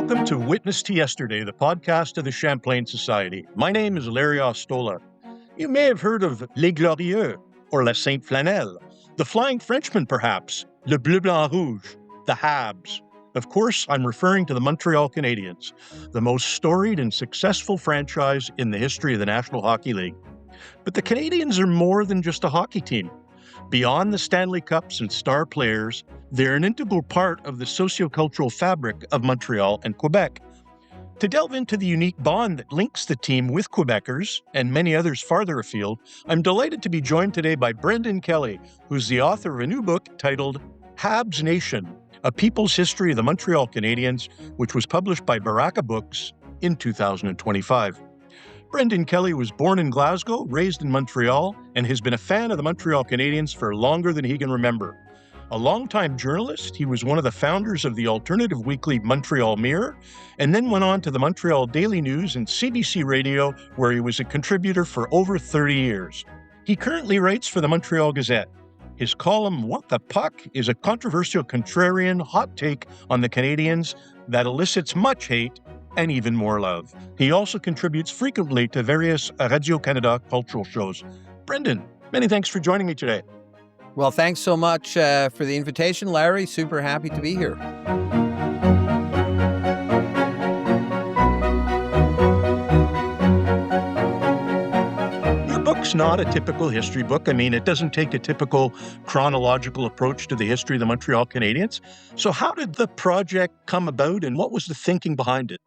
Welcome to Witness to Yesterday, the podcast of the Champlain Society. My name is Larry Ostola. You may have heard of Les Glorieux, or La Sainte Flanelle, the Flying Frenchmen perhaps, Le Bleu Blanc Rouge, the Habs. Of course, I'm referring to the Montreal Canadiens, the most storied and successful franchise in the history of the National Hockey League. But the Canadiens are more than just a hockey team. Beyond the Stanley Cups and star players, they're an integral part of the sociocultural fabric of Montreal and Quebec. To delve into the unique bond that links the team with Quebecers and many others farther afield, I'm delighted to be joined today by Brendan Kelly, who's the author of a new book titled Habs Nation, A People's History of the Montreal Canadiens, which was published by Baraka Books in 2025. Brendan Kelly was born in Glasgow, raised in Montreal, and has been a fan of the Montreal Canadiens for longer than he can remember. A longtime journalist, he was one of the founders of the alternative weekly Montreal Mirror, and then went on to the Montreal Daily News and CBC Radio, where he was a contributor for over 30 years. He currently writes for the Montreal Gazette. His column, What the Puck, is a controversial contrarian hot take on the Canadiens that elicits much hate and even more love. He also contributes frequently to various Radio-Canada cultural shows. Brendan, many thanks for joining me today. Well, thanks so much for the invitation, Larry. Super happy to be here. Your book's not a typical history book. I mean, it doesn't take a typical chronological approach to the history of the Montreal Canadiens. So how did the project come about, and what was the thinking behind it?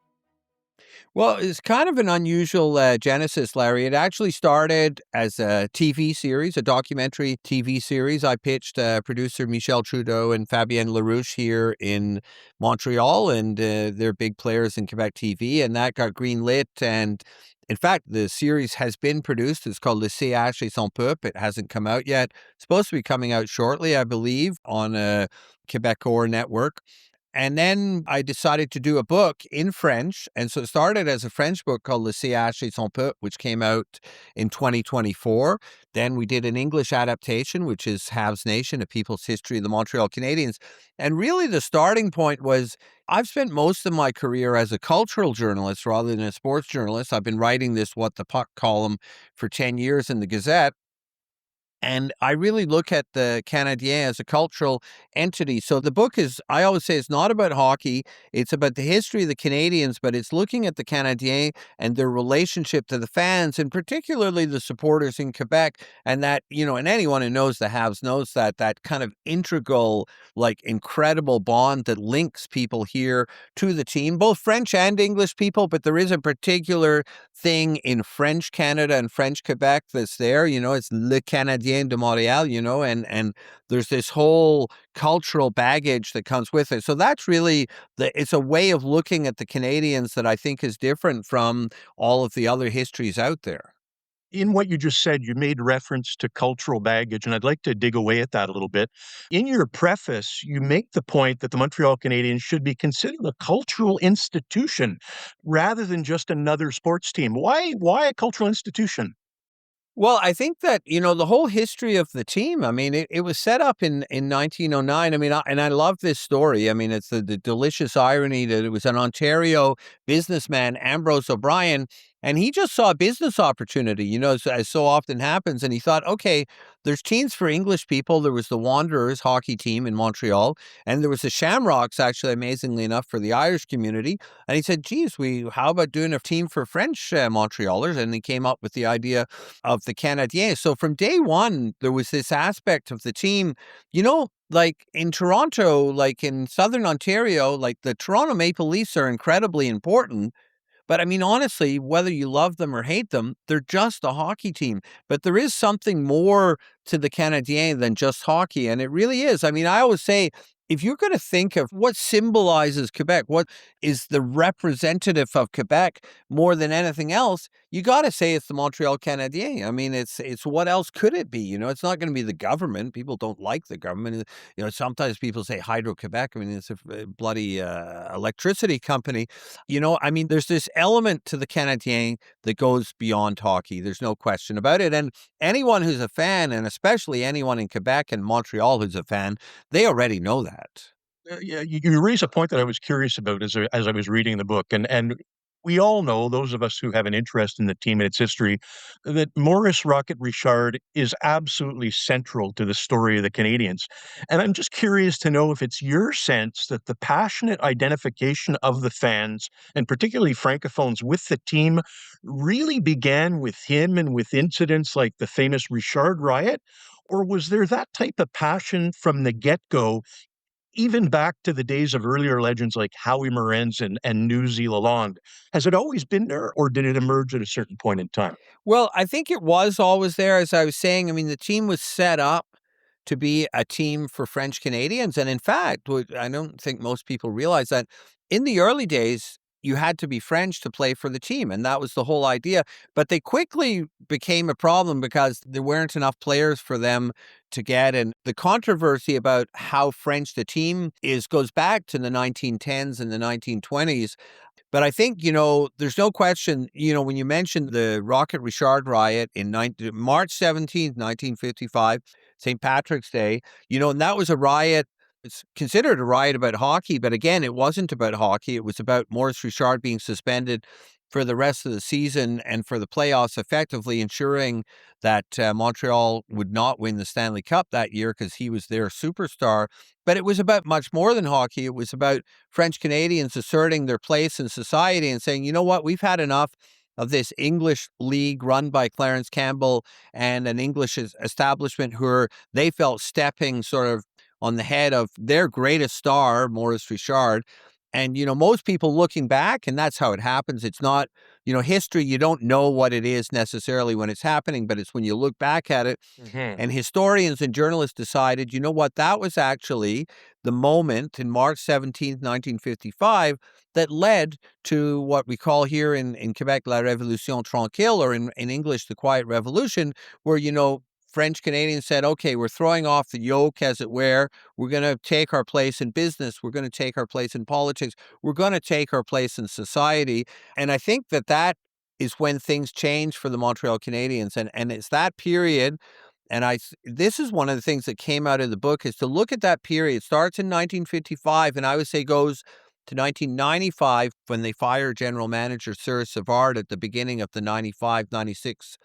Well, it's kind of an unusual genesis, Larry. It actually started as a TV series, a documentary TV series. I pitched producer Michel Trudeau and Fabienne Larouche here in Montreal, and they're big players in Quebec TV, and that got greenlit. And in fact, the series has been produced. It's called Le CH et son peuple. It hasn't come out yet. It's supposed to be coming out shortly, I believe, on a Québécois network. And then I decided to do a book in French. And so it started as a French book called Le CH et son peuple, which came out in 2024. Then we did an English adaptation, which is Habs Nation, A People's History of the Montreal Canadiens. And really the starting point was I've spent most of my career as a cultural journalist rather than a sports journalist. I've been writing this What the Puck column for 10 years in the Gazette. And I really look at the Canadien as a cultural entity. So the book is, I always say, it's not about hockey. It's about the history of the Canadiens, but it's looking at the Canadiens and their relationship to the fans, and particularly the supporters in Quebec. And that, and anyone who knows the Habs knows that kind of integral, incredible bond that links people here to the team, both French and English people. But there is a particular thing in French Canada and French Quebec that's there. It's Le Canadien de Montréal, and there's this whole cultural baggage that comes with it. So that's really it's a way of looking at the Canadiens that I think is different from all of the other histories out there. In what you just said, you made reference to cultural baggage, and I'd like to dig away at that a little bit. In your preface, you make the point that the Montreal Canadiens should be considered a cultural institution rather than just another sports team. Why a cultural institution? Well, I think that, the whole history of the team, I mean, it was set up in 1909. I mean, I love this story. I mean, it's the delicious irony that it was an Ontario businessman, Ambrose O'Brien, and he just saw a business opportunity, as so often happens. And he thought, okay, there's teams for English people. There was the Wanderers hockey team in Montreal, and there was the Shamrocks, actually, amazingly enough, for the Irish community. And he said, geez, how about doing a team for French Montrealers? And he came up with the idea of the Canadiens. So from day one, there was this aspect of the team, like in Toronto, like in Southern Ontario, like the Toronto Maple Leafs are incredibly important. But I mean, honestly, whether you love them or hate them, they're just a hockey team. But there is something more to the Canadiens than just hockey. And it really is. I mean, I always say, if you're going to think of what symbolizes Quebec, what is the representative of Quebec more than anything else, you got to say it's the Montreal Canadiens. I mean, it's what else could it be? It's not going to be the government. People don't like the government. Sometimes people say Hydro-Quebec. I mean, it's a bloody electricity company. I mean, there's this element to the Canadiens that goes beyond hockey. There's no question about it. And anyone who's a fan, and especially anyone in Quebec and Montreal who's a fan, they already know that. Yeah, you raise a point that I was curious about as I was reading the book, and we all know, those of us who have an interest in the team and its history, that Maurice Rocket Richard is absolutely central to the story of the Canadiens. And I'm just curious to know if it's your sense that the passionate identification of the fans, and particularly Francophones, with the team really began with him and with incidents like the famous Richard Riot? Or was there that type of passion from the get-go, even back to the days of earlier legends like Howie Morenz and Newsy Lalonde? Has it always been there, or did it emerge at a certain point in time? Well, I think it was always there, as I was saying. I mean, the team was set up to be a team for French Canadians. And in fact, I don't think most people realize that in the early days, you had to be French to play for the team. And that was the whole idea. But they quickly became a problem because there weren't enough players for them to get. And the controversy about how French the team is goes back to the 1910s and the 1920s. But I think, there's no question, when you mentioned the Rocket Richard riot in March 17th, 1955, St. Patrick's Day, and that was a riot. It's considered a riot about hockey, but again, it wasn't about hockey. It was about Maurice Richard being suspended for the rest of the season and for the playoffs, effectively ensuring that Montreal would not win the Stanley Cup that year because he was their superstar. But it was about much more than hockey. It was about French Canadians asserting their place in society and saying, you know what, we've had enough of this English league run by Clarence Campbell and an English establishment they felt stepping sort of on the head of their greatest star, Maurice Richard. And, most people looking back, and that's how it happens. It's not, history, you don't know what it is necessarily when it's happening, but it's when you look back at it. Mhm. And historians and journalists decided, you know what, that was actually the moment in March 17th, 1955, that led to what we call here in Quebec, La Révolution Tranquille, or in English, the Quiet Revolution, where, French Canadians said, okay, we're throwing off the yoke, as it were. We're going to take our place in business. We're going to take our place in politics. We're going to take our place in society. And I think that is when things change for the Montreal Canadiens. And it's that period. And this is one of the things that came out of the book, is to look at that period. It starts in 1955, and I would say goes to 1995, when they fire general manager Serge Savard at the beginning of the 95-96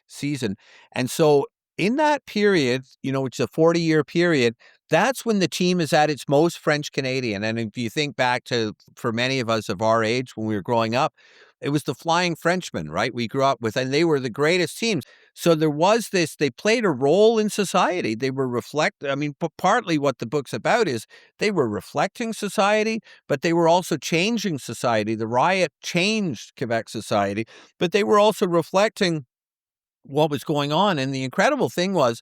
season. And so in that period, which is a 40-year period, that's when the team is at its most French Canadian. And if you think back to, for many of us of our age, when we were growing up, it was the Flying Frenchmen, right? We grew up with, and they were the greatest teams. So there was this, they played a role in society. They were partly what the book's about is they were reflecting society, but they were also changing society. The riot changed Quebec society, but they were also reflecting what was going on. And the incredible thing was,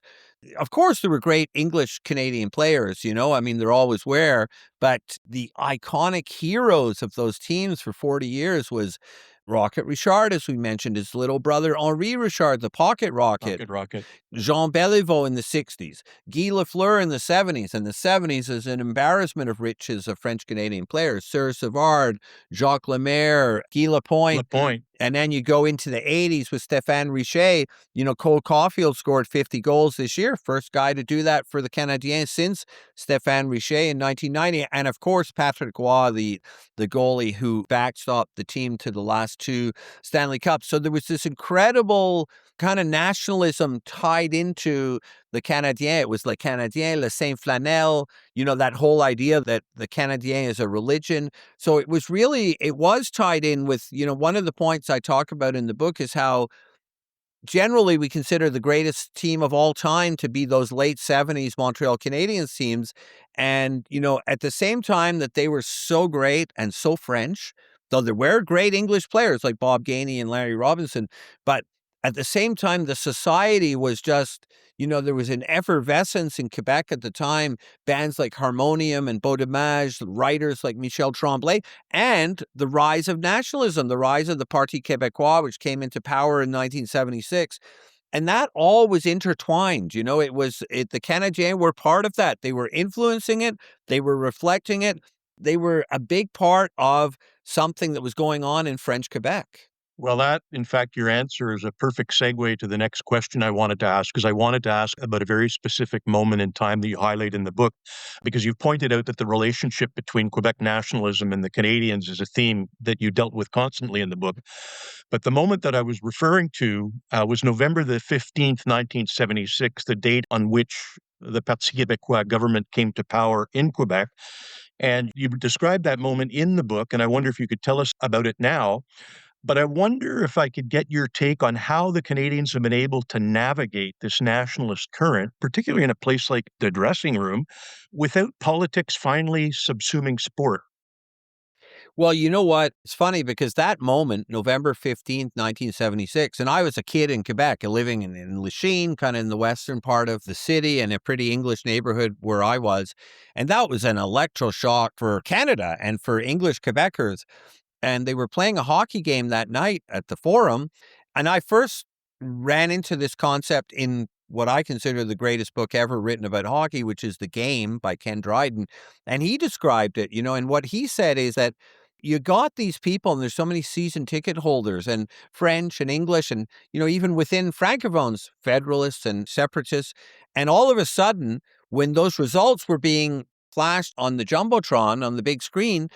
of course, there were great English Canadian players, there always were, but the iconic heroes of those teams for 40 years was Rocket Richard, as we mentioned, his little brother Henri Richard, the Pocket Rocket. Rocket, rocket. Jean Beliveau in the 60s, Guy Lafleur in the 70s, and the 70s is an embarrassment of riches of French-Canadian players. Serge Savard, Jacques Lemaire, Guy Lapointe. Lapointe. And then you go into the 80s with Stéphane Richer. Cole Caulfield scored 50 goals this year. First guy to do that for the Canadiens since Stéphane Richer in 1990. And of course, Patrick Roy, the goalie who backstopped the team to the last two Stanley Cups. So there was this incredible kind of nationalism tied into the Canadien. It was Le Canadien, Le Saint Flanel, that whole idea that the Canadien is a religion. So it was tied in with, one of the points I talk about in the book is how generally we consider the greatest team of all time to be those late 70s Montreal Canadiens teams. And, at the same time that they were so great and so French, though there were great English players like Bob Gainey and Larry Robinson, but at the same time, the society was just, there was an effervescence in Quebec at the time, bands like Harmonium and Beau Dommage, writers like Michel Tremblay, and the rise of nationalism, the rise of the Parti Québécois, which came into power in 1976. And that all was intertwined. The Canadiens were part of that. They were influencing it. They were reflecting it. They were a big part of something that was going on in French Quebec. Well, that, in fact, your answer is a perfect segue to the next question I wanted to ask, because I wanted to ask about a very specific moment in time that you highlight in the book, because you've pointed out that the relationship between Quebec nationalism and the Canadians is a theme that you dealt with constantly in the book. But the moment that I was referring to was November the 15th, 1976, the date on which the Parti Québécois government came to power in Quebec. And you described that moment in the book, and I wonder if you could tell us about it now. But I wonder if I could get your take on how the Canadians have been able to navigate this nationalist current, particularly in a place like the dressing room, without politics finally subsuming sport. Well, you know what? It's funny because that moment, November 15th, 1976, and I was a kid in Quebec, living in Lachine, kind of in the western part of the city, in a pretty English neighborhood where I was. And that was an electroshock for Canada and for English Quebecers. And they were playing a hockey game that night at the Forum. And I first ran into this concept in what I consider the greatest book ever written about hockey, which is The Game by Ken Dryden. And he described it, and what he said is that you got these people, and there's so many season ticket holders and French and English, and, even within Francophones, Federalists and Separatists. And all of a sudden, when those results were being flashed on the Jumbotron, on the big screen,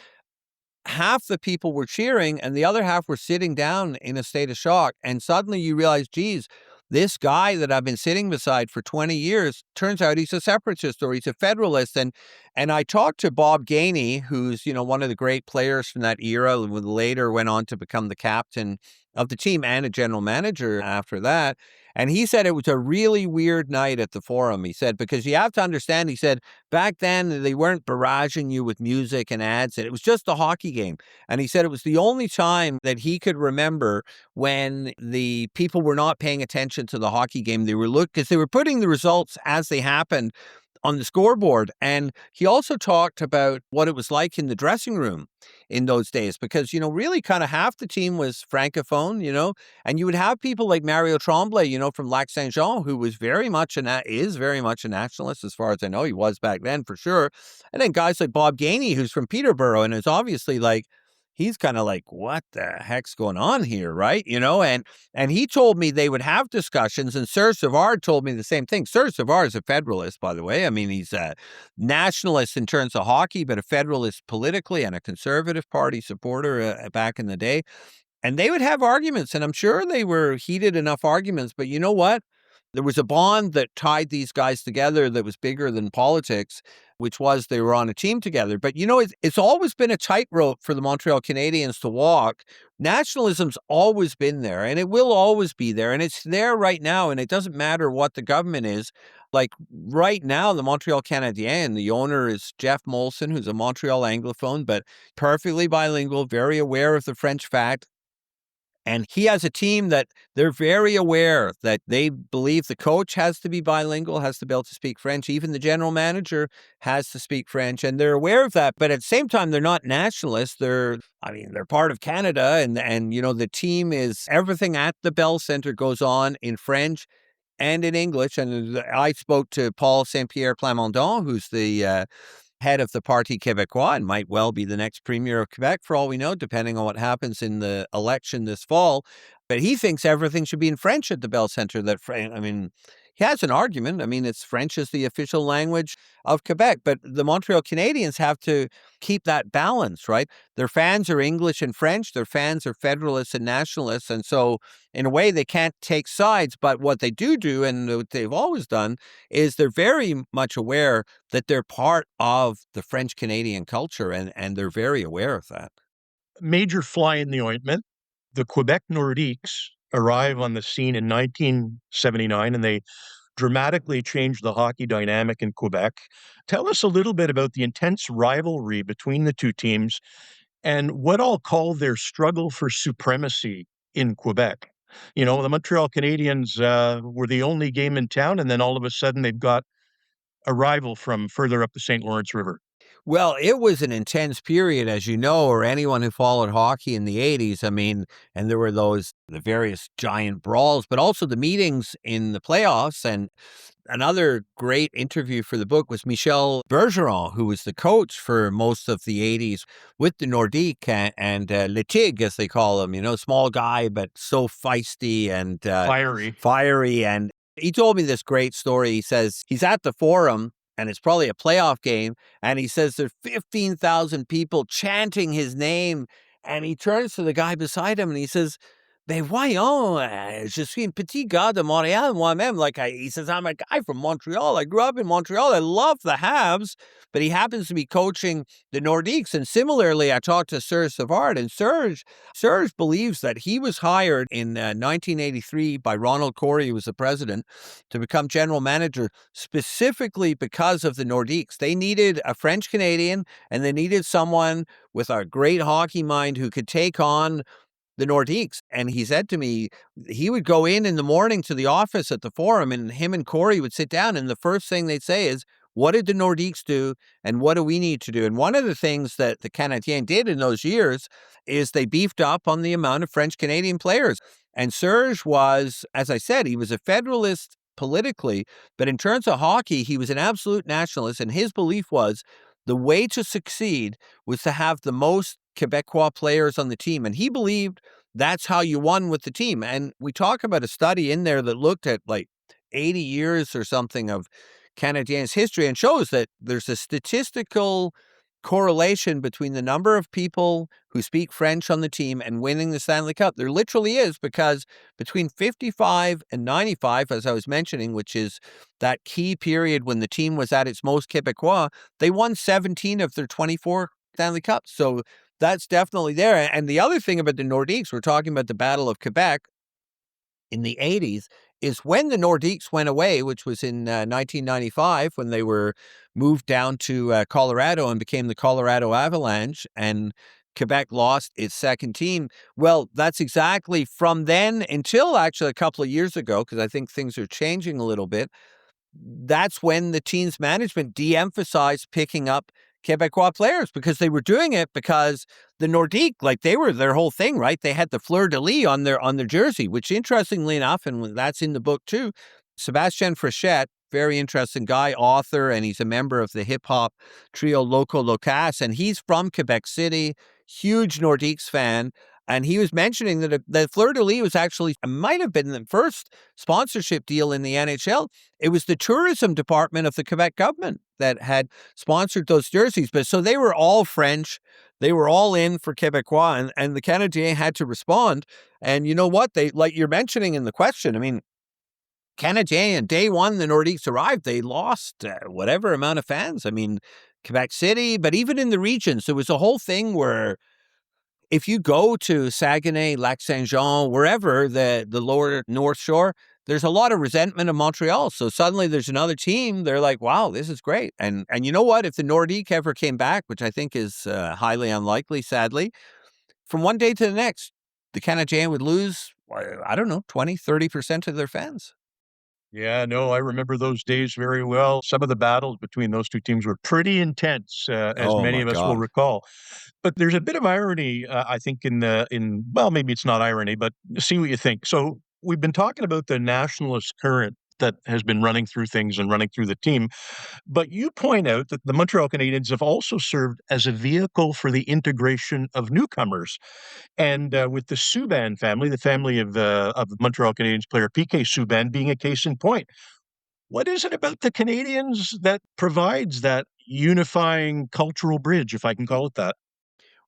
half the people were cheering and the other half were sitting down in a state of shock. And suddenly you realize, geez, this guy that I've been sitting beside for 20 years, turns out he's a separatist or he's a federalist. And I talked to Bob Gainey, who's, one of the great players from that era, who later went on to become the captain of the team and a general manager after that. And he said it was a really weird night at the Forum. He said, because you have to understand, he said, back then they weren't barraging you with music and ads. It was just a hockey game. And he said it was the only time that he could remember when the people were not paying attention to the hockey game. They were because they were putting the results as they happened on the scoreboard. And he also talked about what it was like in the dressing room in those days, because, really kind of half the team was Francophone, and you would have people like Mario Tremblay, from Lac Saint Jean, who was is very much a nationalist, as far as I know. He was back then for sure. And then guys like Bob Gainey, who's from Peterborough, and is obviously like, he's kind of like, what the heck's going on here, right? And he told me they would have discussions, and Serge Savard told me the same thing. Serge Savard is a federalist, by the way. I mean, he's a nationalist in terms of hockey, but a federalist politically and a Conservative Party supporter back in the day. And they would have arguments, and I'm sure they were heated enough arguments, but you know what? There was a bond that tied these guys together that was bigger than politics, which was they were on a team together. But, it's always been a tightrope for the Montreal Canadiens to walk. Nationalism's always been there, and it will always be there, and it's there right now, and it doesn't matter what the government is. Like right now, the Montreal Canadiens, the owner is Jeff Molson, who's a Montreal Anglophone, but perfectly bilingual, very aware of the French fact. And he has a team that they're very aware that they believe the coach has to be bilingual, has to be able to speak French. Even the general manager has to speak French, and they're aware of that. But at the same time, they're not nationalists. They're part of Canada, and the team is, everything at the Bell Centre goes on in French and in English. And I spoke to Paul Saint-Pierre Plamondon, who's the head of the Parti Québécois and might well be the next premier of Quebec, for all we know, depending on what happens in the election this fall. But he thinks everything should be in French at the Bell Centre. He has an argument. It's French is the official language of Quebec, but the Montreal Canadiens have to keep that balance, right? Their fans are English and French. Their fans are federalists and nationalists. And so in a way, they can't take sides. But what they do, and what they've always done, is they're very much aware that they're part of the French Canadian culture, and they're very aware of that. Major fly in the ointment. The Quebec Nordiques arrive on the scene in 1979, and they dramatically changed the hockey dynamic in Quebec. Tell us a little bit about the intense rivalry between the two teams and what I'll call their struggle for supremacy in Quebec. The Montreal Canadiens were the only game in town, and then all of a sudden they've got a rival from further up the St. Lawrence River. Well, it was an intense period, as you know, or anyone who followed hockey in the 80s. And there were the various giant brawls, but also the meetings in the playoffs. And Another great interview for the book was Michel Bergeron, who was the coach for most of the 80s with the Nordiques and Le Tigre, as they call him, small guy, but so feisty and fiery. And he told me this great story. He says he's at the Forum, and it's probably a playoff game, and he says there's 15,000 people chanting his name, and he turns to the guy beside him and he says, "Ben voyons, je suis un petit gars de Montréal moi-même." He says, "I'm a guy from Montreal. I grew up in Montreal. I love the Habs," but he happens to be coaching the Nordiques. And similarly, I talked to Serge Savard, and Serge believes that he was hired in 1983 by Ronald Corey, who was the president, to become general manager specifically because of the Nordiques. They needed a French Canadian, and they needed someone with a great hockey mind who could take on the Nordiques. And he said to me, he would go in the morning to the office at the Forum, and him and Corey would sit down, and the first thing they'd say is, what did the Nordiques do, and what do we need to do? And one of the things that the Canadiens did in those years is they beefed up on the amount of French-Canadian players. And Serge was, as I said, he was a federalist politically, but in terms of hockey, he was an absolute nationalist, and his belief was the way to succeed was to have the most Quebecois players on the team. And he believed that's how you won with the team. And we talk about a study in there that looked at 80 years or something of Canadiens history and shows that there's a statistical correlation between the number of people who speak French on the team and winning the Stanley Cup. There literally is, because between 55 and 95, as I was mentioning, which is that key period when the team was at its most Québécois, they won 17 of their 24 Stanley Cups. So that's definitely there. And the other thing about the Nordiques, we're talking about the Battle of Quebec in the 80s, is when the Nordiques went away, which was in 1995, when they were moved down to Colorado and became the Colorado Avalanche, and Quebec lost its second team. Well, that's exactly from then until actually a couple of years ago, because I think things are changing a little bit. That's when the team's management de-emphasized picking up Quebecois players, because they were doing it because the Nordique, they were their whole thing, right? They had the fleur-de-lis on their jersey, which interestingly enough, and that's in the book too, Sébastien Frechette, very interesting guy, author, and he's a member of the hip-hop trio Loco Locas, and he's from Quebec City, huge Nordiques fan. And he was mentioning that the fleur-de-lis was actually, might have been the first sponsorship deal in the NHL. It was the tourism department of the Quebec government that had sponsored those jerseys. But so they were all French. They were all in for Québécois, and the Canadiens had to respond. And you know what? They, like you're mentioning in the question, I mean, Canadiens, day one, the Nordiques arrived, they lost whatever amount of fans. I mean, Quebec City, but even in the regions, there was a whole thing where if you go to Saguenay, Lac Saint Jean, wherever the lower North Shore, there's a lot of resentment of Montreal. So suddenly there's another team. They're like, wow, this is great. And you know what? If the Nordique ever came back, which I think is highly unlikely, sadly, from one day to the next, the Canadiens would lose, I don't know, 20, 30% of their fans. Yeah, no, I remember those days very well. Some of the battles between those two teams were pretty intense, as Oh many my of us will God. recall. But there's a bit of irony, I think, well, maybe it's not irony, but see what you think. So we've been talking about the nationalist current that has been running through things and running through the team. But you point out that the Montreal Canadiens have also served as a vehicle for the integration of newcomers. And with the Subban family, the family of the Montreal Canadiens player PK Subban being a case in point. What is it about the Canadians that provides that unifying cultural bridge, if I can call it that?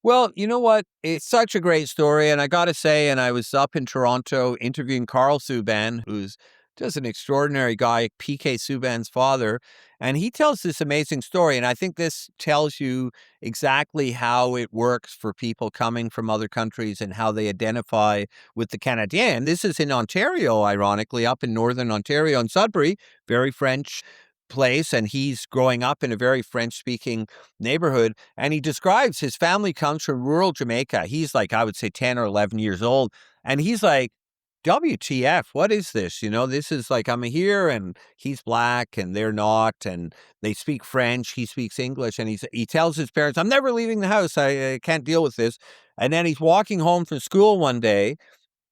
Well, you know what? It's such a great story. And I got to say, and I was up in Toronto interviewing Carl Subban, who's just an extraordinary guy, PK Subban's father. And he tells this amazing story. And I think this tells you exactly how it works for people coming from other countries and how they identify with the Canadiens. This is in Ontario, ironically, up in northern Ontario, in Sudbury, very French place. And he's growing up in a very French-speaking neighborhood. And he describes his family comes from rural Jamaica. He's like, I would say 10 or 11 years old. And he's like, WTF, what is this? This is like, I'm here and he's black and they're not. And they speak French. He speaks English. And he tells his parents, I'm never leaving the house. I can't deal with this. And then he's walking home from school one day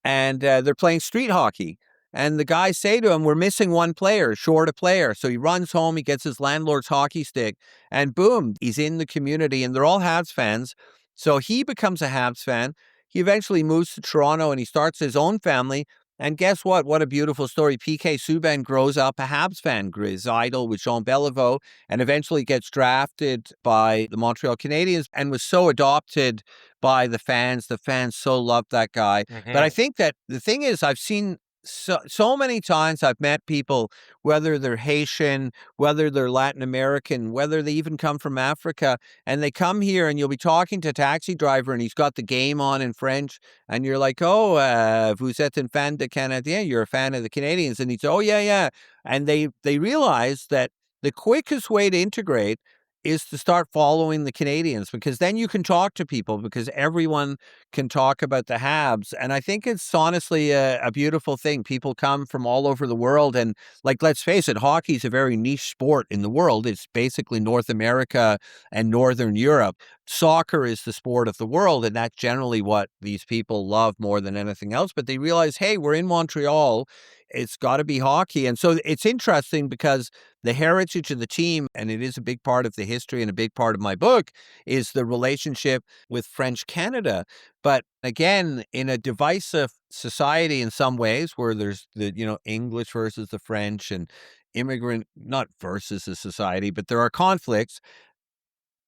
and they're playing street hockey. And the guys say to him, we're missing one player, short a player. So he runs home, he gets his landlord's hockey stick, and boom, he's in the community, and they're all Habs fans. So he becomes a Habs fan. He eventually moves to Toronto, and he starts his own family. And guess what? What a beautiful story. PK Subban grows up a Habs fan, his idol with Jean Beliveau, and eventually gets drafted by the Montreal Canadiens and was so adopted by the fans. The fans so loved that guy. But I think that the thing is, I've seen so many times I've met people, whether they're Haitian, whether they're Latin American, whether they even come from Africa, and they come here and you'll be talking to a taxi driver and he's got the game on in French, and you're like, oh, vous êtes un fan de Canadien, you're a fan of the Canadiens, and he's, oh, yeah, yeah. And they realize that the quickest way to integrate is to start following the Canadiens, because then you can talk to people, because everyone can talk about the Habs. And I think it's honestly a beautiful thing. People come from all over the world. And like, let's face it, hockey is a very niche sport in the world. It's basically North America and Northern Europe. Soccer is the sport of the world. And that's generally what these people love more than anything else. But they realize, hey, we're in Montreal. It's got to be hockey. And so it's interesting because the heritage of the team, and it is a big part of the history and a big part of my book, is the relationship with French Canada. But again, in a divisive society in some ways, where there's the, English versus the French and immigrant, not versus the society, but there are conflicts.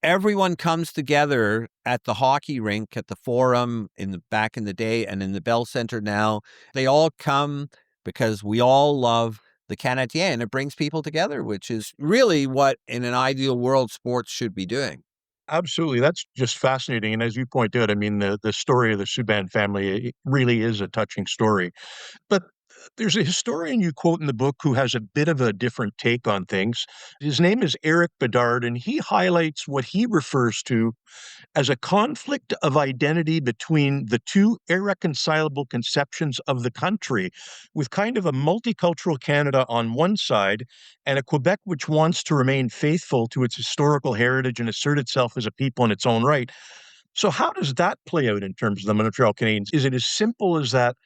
Everyone comes together at the hockey rink, at the Forum back in the day, and in the Bell Center now. They all come because we all love the Canadiens. It brings people together, which is really what, in an ideal world, sports should be doing. Absolutely. That's just fascinating. And as you point out, I mean, the story of the Subban family, it really is a touching story. But there's a historian you quote in the book who has a bit of a different take on things. His name is Eric Bedard, and he highlights what he refers to as a conflict of identity between the two irreconcilable conceptions of the country, with kind of a multicultural Canada on one side and a Quebec which wants to remain faithful to its historical heritage and assert itself as a people in its own right. So, how does that play out in terms of the Montreal Canadiens? Is it as simple as that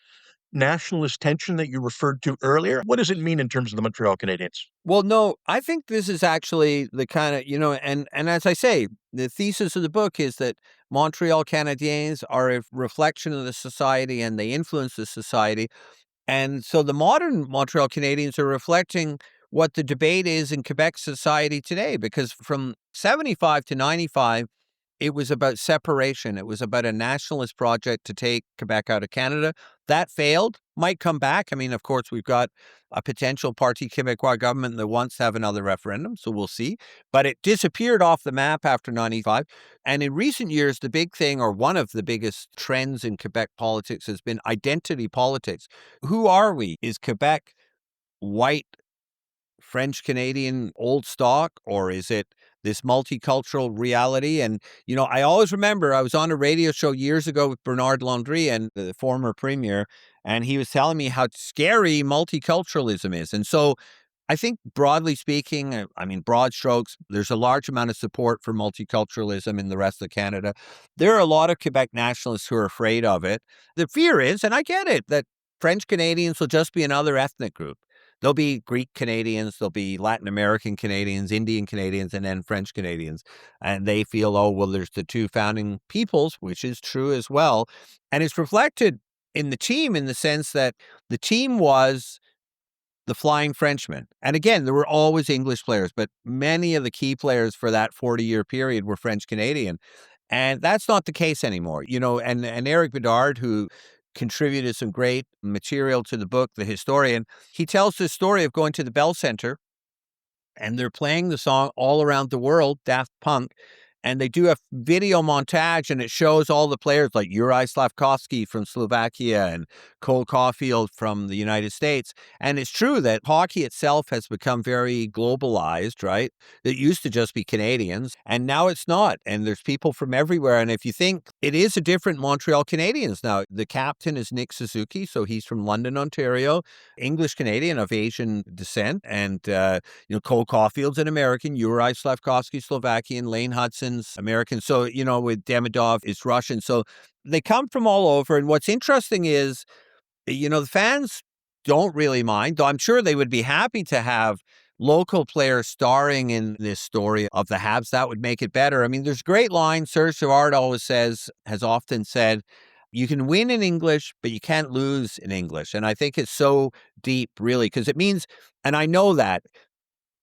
nationalist tension that you referred to earlier? What does it mean in terms of the Montreal Canadiens? Well, no, I think this is actually the kind of, and as I say, the thesis of the book is that Montreal Canadiens are a reflection of the society and they influence the society. And so the modern Montreal Canadiens are reflecting what the debate is in Quebec society today, because from 75 to 95, it was about separation. It was about a nationalist project to take Quebec out of Canada. That failed, might come back. I mean, of course, we've got a potential Parti Québécois government that wants to have another referendum, so we'll see. But it disappeared off the map after 95. And in recent years, the big thing, or one of the biggest trends in Quebec politics, has been identity politics. Who are we? Is Quebec white, French Canadian, old stock, or is it this multicultural reality? And, I always remember I was on a radio show years ago with Bernard Landry, and the former premier, and he was telling me how scary multiculturalism is. And so I think, broadly speaking, I mean, broad strokes, there's a large amount of support for multiculturalism in the rest of Canada. There are a lot of Quebec nationalists who are afraid of it. The fear is, and I get it, that French Canadians will just be another ethnic group. There'll be Greek Canadians, there'll be Latin American Canadians, Indian Canadians, and then French Canadians. And they feel, oh, well, there's the two founding peoples, which is true as well. And it's reflected in the team in the sense that the team was the Flying Frenchmen. And again, there were always English players, but many of the key players for that 40-year period were French Canadian. And that's not the case anymore. And Eric Bedard, who contributed some great material to the book, the historian, he tells the story of going to the Bell Center, and they're playing the song All Around the World, Daft Punk, and they do a video montage, and it shows all the players like Juraj Slafkovský from Slovakia and Cole Caulfield from the United States. And it's true that hockey itself has become very globalized, right? It used to just be Canadians, and now it's not. And there's people from everywhere. And if you think, it is a different Montreal Canadiens now. The captain is Nick Suzuki, so he's from London, Ontario, English Canadian of Asian descent. And, Cole Caulfield's an American, Juraj Slafkovský, Slovakian, Lane Hudson, American. So, with Demidov, it's Russian. So they come from all over. And what's interesting is, the fans don't really mind, though I'm sure they would be happy to have local players starring in this story of the Habs. That would make it better. I mean, there's a great line Serge Savard always says, has often said, you can win in English, but you can't lose in English. And I think it's so deep, really, because it means, and I know that,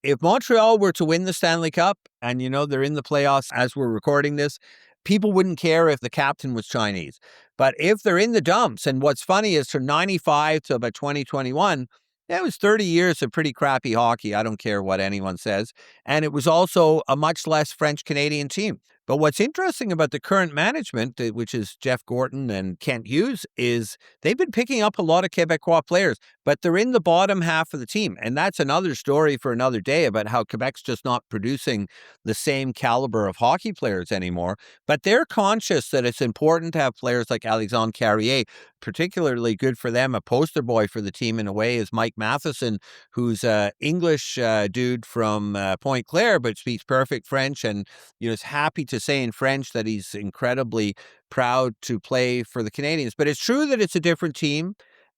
if Montreal were to win the Stanley Cup, and they're in the playoffs as we're recording this, people wouldn't care if the captain was Chinese. But if they're in the dumps, and what's funny is from 95 to about 2021, it was 30 years of pretty crappy hockey. I don't care what anyone says. And it was also a much less French Canadian team. But what's interesting about the current management, which is Jeff Gorton and Kent Hughes, is they've been picking up a lot of Québécois players, but they're in the bottom half of the team. And that's another story for another day about how Quebec's just not producing the same caliber of hockey players anymore. But they're conscious that it's important to have players like Alexandre Carrier. Particularly good for them. A poster boy for the team in a way is Mike Matheson, who's an English dude from Pointe Claire, but speaks perfect French and is happy to say in French that he's incredibly proud to play for the Canadiens. But it's true that it's a different team.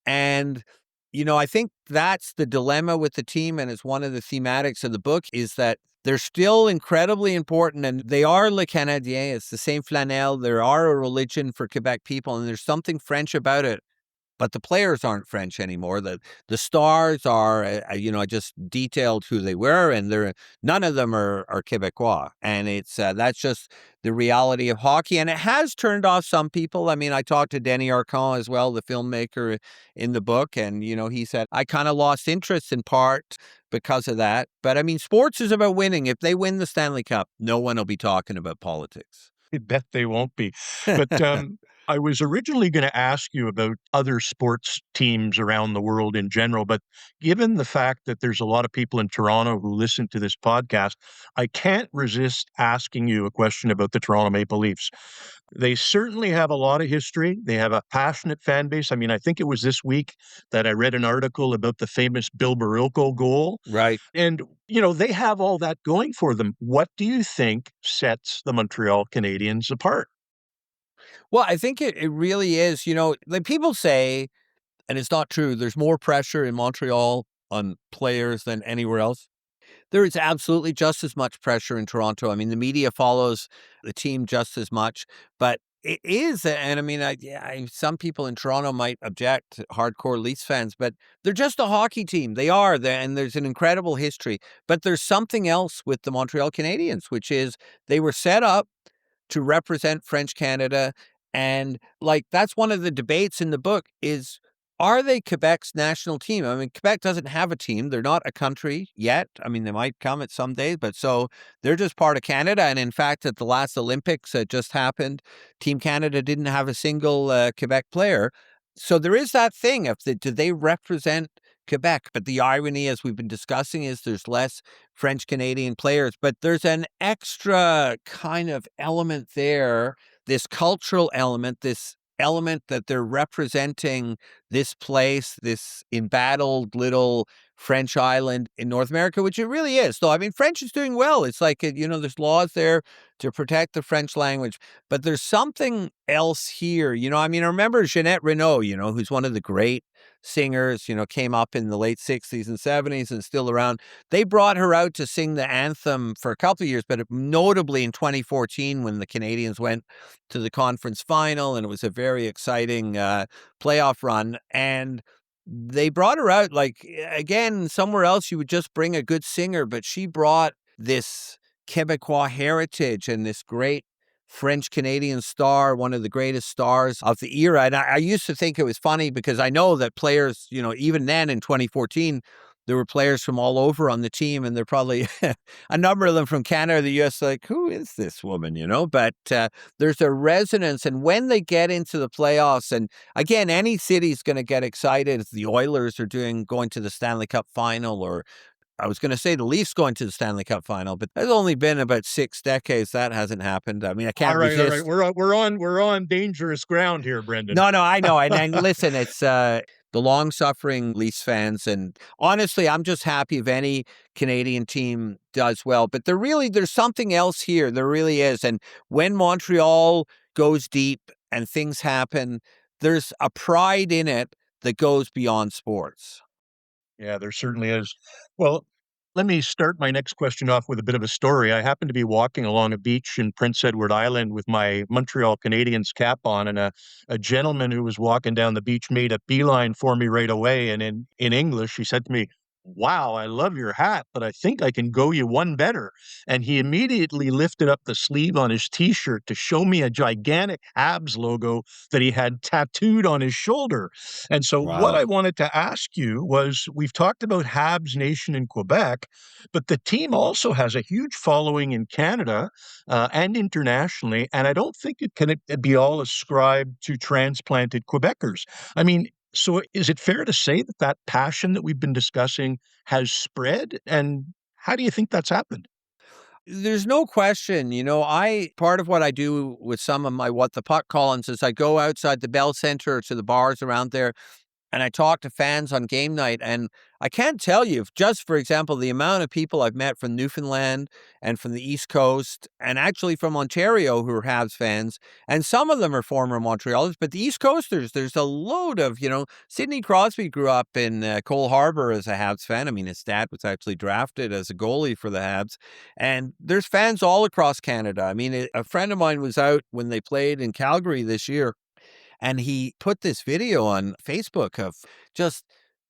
And I think that's the dilemma with the team, and it's one of the thematics of the book, is that they're still incredibly important, and they are Le Canadien. It's the same flanelle. There are a religion for Quebec people, and there's something French about it. But the players aren't French anymore. The stars are, I just detailed who they were, and none of them are Québécois. And it's that's just the reality of hockey. And it has turned off some people. I mean, I talked to Denis Arcand as well, the filmmaker in the book, and he said, I kind of lost interest in part because of that. But I mean, sports is about winning. If they win the Stanley Cup, no one will be talking about politics. I bet they won't be. But I was originally going to ask you about other sports teams around the world in general, but given the fact that there's a lot of people in Toronto who listen to this podcast, I can't resist asking you a question about the Toronto Maple Leafs. They certainly have a lot of history. They have a passionate fan base. I mean, I think it was this week that I read an article about the famous Bill Barilko goal. Right. And, they have all that going for them. What do you think sets the Montreal Canadiens apart? Well, I think it really is. Like people say, and it's not true, there's more pressure in Montreal on players than anywhere else. There is absolutely just as much pressure in Toronto. I mean, the media follows the team just as much, but it is, and I mean, some people in Toronto might object, hardcore Leafs fans, but they're just a hockey team. They are, and there's an incredible history. But there's something else with the Montreal Canadiens, which is they were set up to represent French Canada. And that's one of the debates in the book is, are they Quebec's national team? I mean, Quebec doesn't have a team. They're not a country yet. I mean, they might come at some days, but so they're just part of Canada. And in fact, at the last Olympics that just happened, Team Canada didn't have a single Quebec player. So there is that thing of do they represent Quebec? But the irony, as we've been discussing, is there's less French Canadian players, but there's an extra kind of element there, this cultural element, this element that they're representing this place, this embattled little French island in North America, which it really is. So, I mean, French is doing well. It's like, there's laws there to protect the French language, but there's something else here. I mean, I remember Jeanette Renaud, who's one of the great singers, came up in the late 60s and 70s and still around. They brought her out to sing the anthem for a couple of years, but notably in 2014 when the Canadiens went to the conference final, and it was a very exciting playoff run. And they brought her out, again, somewhere else you would just bring a good singer, but she brought this Quebecois heritage and this great French-Canadian star, one of the greatest stars of the era. And I used to think it was funny because I know that players, even then in 2014, there were players from all over on the team, and they're probably a number of them from Canada or the U.S. Like, who is this woman, But there's a resonance, and when they get into the playoffs, and again, any city's going to get excited if the Oilers are going to the Stanley Cup final, or I was going to say the Leafs going to the Stanley Cup final, but there's only been about 6 decades that hasn't happened. I mean, I can't resist. All right. We're on dangerous ground here, Brendan. No, I know. And listen, it's the long-suffering Leafs fans, and honestly, I'm just happy if any Canadian team does well. But there's something else here. There really is. And when Montreal goes deep and things happen, there's a pride in it that goes beyond sports. Yeah, there certainly is. Well, let me start my next question off with a bit of a story. I happened to be walking along a beach in Prince Edward Island with my Montreal Canadiens cap on, and a gentleman who was walking down the beach made a beeline for me right away. And in English, he said to me, "Wow, I love your hat, but I think I can go you one better." And he immediately lifted up the sleeve on his t-shirt to show me a gigantic Habs logo that he had tattooed on his shoulder. And so what Wow. I wanted to ask you was, we've talked about Habs Nation in Quebec, but the team also has a huge following in Canada and internationally, and I don't think it can be all ascribed to transplanted Quebecers. I mean, so is it fair to say that that passion that we've been discussing has spread? And how do you think that's happened? There's no question, I part of what I do with some of my What the Puck columns is I go outside the Bell Center to the bars around there and I talk to fans on game night. And I can't tell you, just for example, the amount of people I've met from Newfoundland and from the East Coast and actually from Ontario who are Habs fans. And some of them are former Montrealers, but the East Coasters, there's a load of, Sidney Crosby grew up in Cole Harbour as a Habs fan. I mean, his dad was actually drafted as a goalie for the Habs. And there's fans all across Canada. I mean, a friend of mine was out when they played in Calgary this year and he put this video on Facebook of just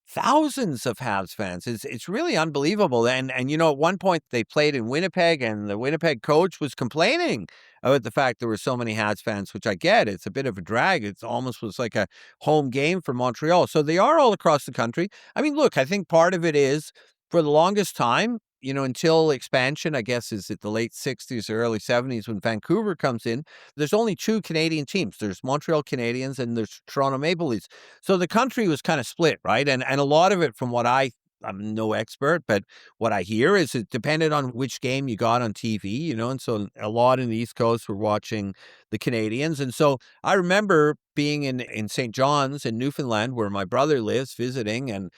thousands of Habs fans. It's really unbelievable. And at one point they played in Winnipeg, and the Winnipeg coach was complaining about the fact there were so many Habs fans, which I get. It's a bit of a drag. It's almost was like a home game for Montreal. So they are all across the country. I mean, look, I think part of it is for the longest time, until expansion, I guess, is it the late 60s or early 70s when Vancouver comes in, there's only two Canadian teams. There's Montreal Canadiens and there's Toronto Maple Leafs. So the country was kind of split, right? And a lot of it, from what I'm no expert, but what I hear is it depended on which game you got on TV, and so a lot in the East Coast were watching the Canadians. And so I remember being in St. John's in Newfoundland, where my brother lives, visiting, and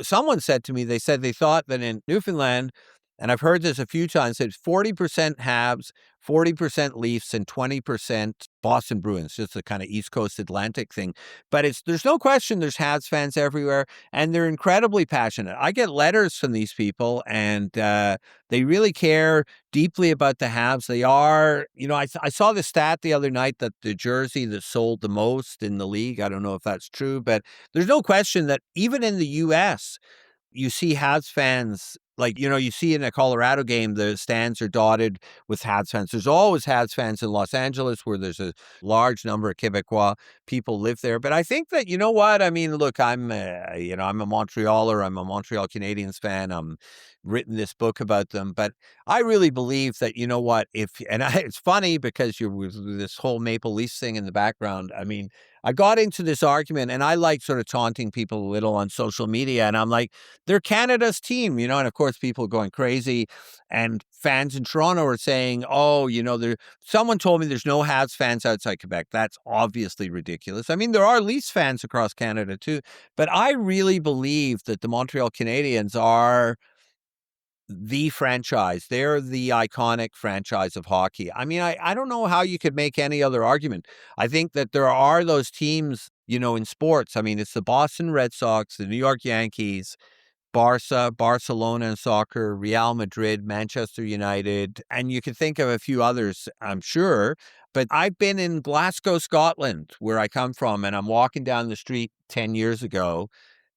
someone said to me, they said they thought that in Newfoundland, and I've heard this a few times, it's 40% Habs, 40% Leafs, and 20% Boston Bruins, just a kind of East Coast Atlantic thing. But there's no question there's Habs fans everywhere, and they're incredibly passionate. I get letters from these people, and they really care deeply about the Habs. They are, I saw the stat the other night that the jersey that sold the most in the league, I don't know if that's true, but there's no question that even in the U.S., you see Habs fans, like, you see in a Colorado game, the stands are dotted with Habs fans. There's always Habs fans in Los Angeles, where there's a large number of Québécois people live there. But I think that, you know what? I mean, look, I'm a Montrealer. I'm a Montreal Canadiens fan. I'm written this book about them. But I really believe that, you know what, it's funny because you're with this whole Maple Leafs thing in the background. I mean, I got into this argument, and I like sort of taunting people a little on social media. And I'm like, they're Canada's team, and of course people are going crazy. And fans in Toronto are saying, oh, someone told me there's no Habs fans outside Quebec. That's obviously ridiculous. I mean, there are Leafs fans across Canada too. But I really believe that the Montreal Canadiens are the franchise. They're the iconic franchise of hockey. I mean, I don't know how you could make any other argument. I think that there are those teams, in sports. I mean, it's the Boston Red Sox, the New York Yankees, Barcelona in soccer, Real Madrid, Manchester United, and you can think of a few others, I'm sure. But I've been in Glasgow, Scotland, where I come from, and I'm walking down the street 10 years ago,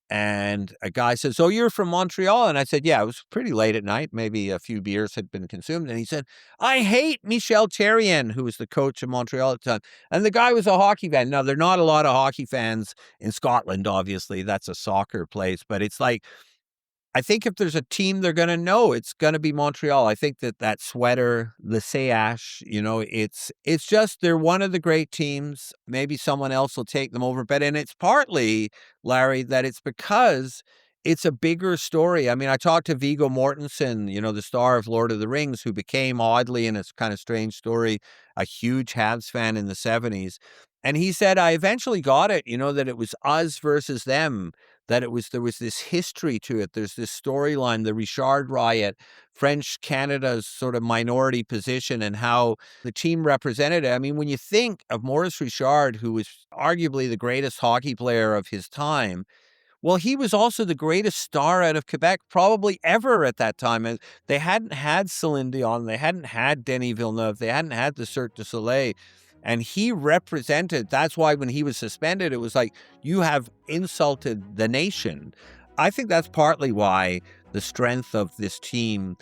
and a guy says, "Oh, you're from Montreal?" And I said, "Yeah." It was pretty late at night. Maybe a few beers had been consumed. And he said, "I hate Michel Therrien," who was the coach of Montreal at the time. And the guy was a hockey fan. Now, there are not a lot of hockey fans in Scotland, obviously. That's a soccer place. But it's like, I think if there's a team they're going to know, it's going to be Montreal. I think that sweater, the CH, it's just they're one of the great teams. Maybe someone else will take them over. And it's partly, Larry, that it's because it's a bigger story. I mean, I talked to Viggo Mortensen, the star of Lord of the Rings, who became, oddly, in a kind of strange story, a huge Habs fan in the 70s. And he said, I eventually got it, that it was us versus them, that there was this history to it. There's this storyline, the Richard Riot, French Canada's sort of minority position and how the team represented it. I mean, when you think of Maurice Richard, who was arguably the greatest hockey player of his time, well, he was also the greatest star out of Quebec probably ever at that time. And they hadn't had Celine Dion, they hadn't had Denis Villeneuve, they hadn't had the Cirque du Soleil. And he represented, that's why when he was suspended, it was like, you have insulted the nation. I think that's partly why the strength of this team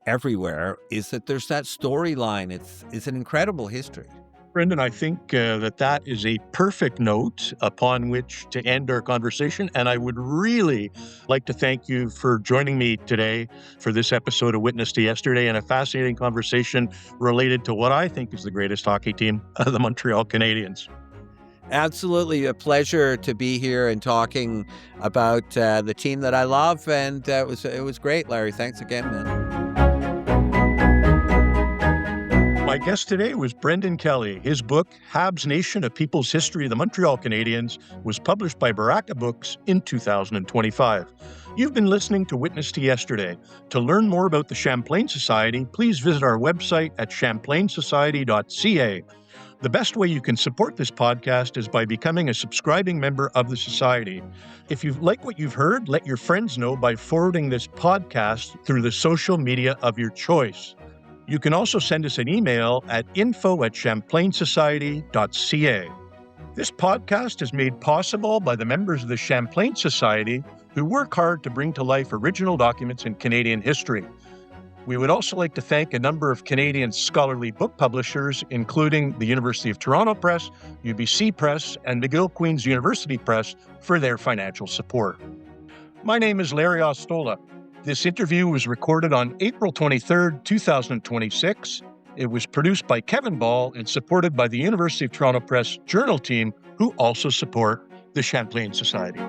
everywhere is that there's that storyline. It's an incredible history. Brendan, I think that is a perfect note upon which to end our conversation. And I would really like to thank you for joining me today for this episode of Witness to Yesterday and a fascinating conversation related to what I think is the greatest hockey team, the Montreal Canadiens. Absolutely a pleasure to be here and talking about the team that I love. And it was great, Larry. Thanks again, man. My guest today was Brendan Kelly. His book, Habs Nation, A People's History of the Montreal Canadiens, was published by Baraka Books in 2025. You've been listening to Witness to Yesterday. To learn more about the Champlain Society, please visit our website at champlainsociety.ca. The best way you can support this podcast is by becoming a subscribing member of the Society. If you like what you've heard, let your friends know by forwarding this podcast through the social media of your choice. You can also send us an email at info@champlainsociety.ca. This podcast is made possible by the members of the Champlain Society who work hard to bring to life original documents in Canadian history. We would also like to thank a number of Canadian scholarly book publishers, including the University of Toronto Press, UBC Press, and McGill Queen's University Press, for their financial support. My name is Larry Ostola. This interview was recorded on April 23rd, 2026. It was produced by Kevin Ball and supported by the University of Toronto Press Journal team, who also support the Champlain Society.